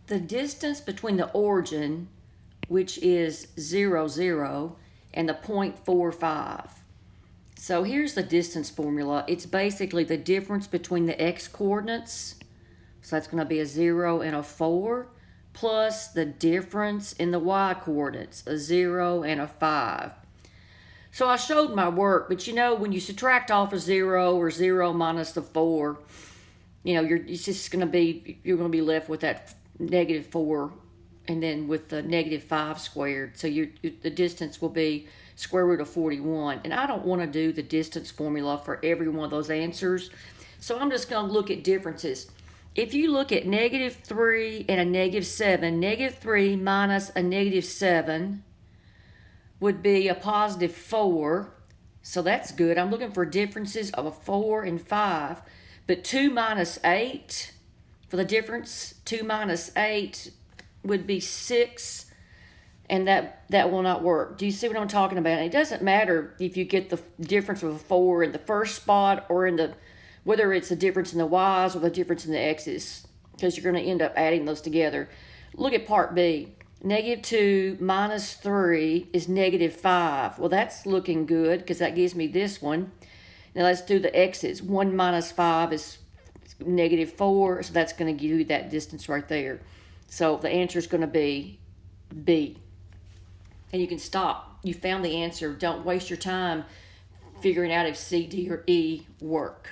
The distance between the origin, which is 0, 0, and the 0.45. So here's the distance formula. It's basically the difference between the x-coordinates, so that's going to be a 0 and a 4, plus the difference in the y-coordinates, a 0 and a 5. So I showed my work, but you know, when you subtract off a 0 or 0 minus the 4, you know, you're going to be left with that negative 4, and then with the negative 5 squared. So the distance will be square root of 41. And I don't want to do the distance formula for every one of those answers. So I'm just going to look at differences. If you look at negative 3 and a negative 7, negative 3 minus a negative 7 would be a positive 4. So that's good. I'm looking for differences of a 4 and 5. But 2 minus 8, for the difference, 2 minus 8 would be 6, and that will not work. Do you see what I'm talking about? It doesn't matter if you get the difference of a 4 in the first spot or in whether it's the difference in the y's or the difference in the x's, because you're going to end up adding those together. Look at part B. Negative 2 minus 3 is negative 5. Well, that's looking good because that gives me this one. Now let's do the x's. 1 minus 5 is negative 4, so that's going to give you that distance right there. So the answer is going to be B. And you can stop. You found the answer. Don't waste your time figuring out if C, D, or E work.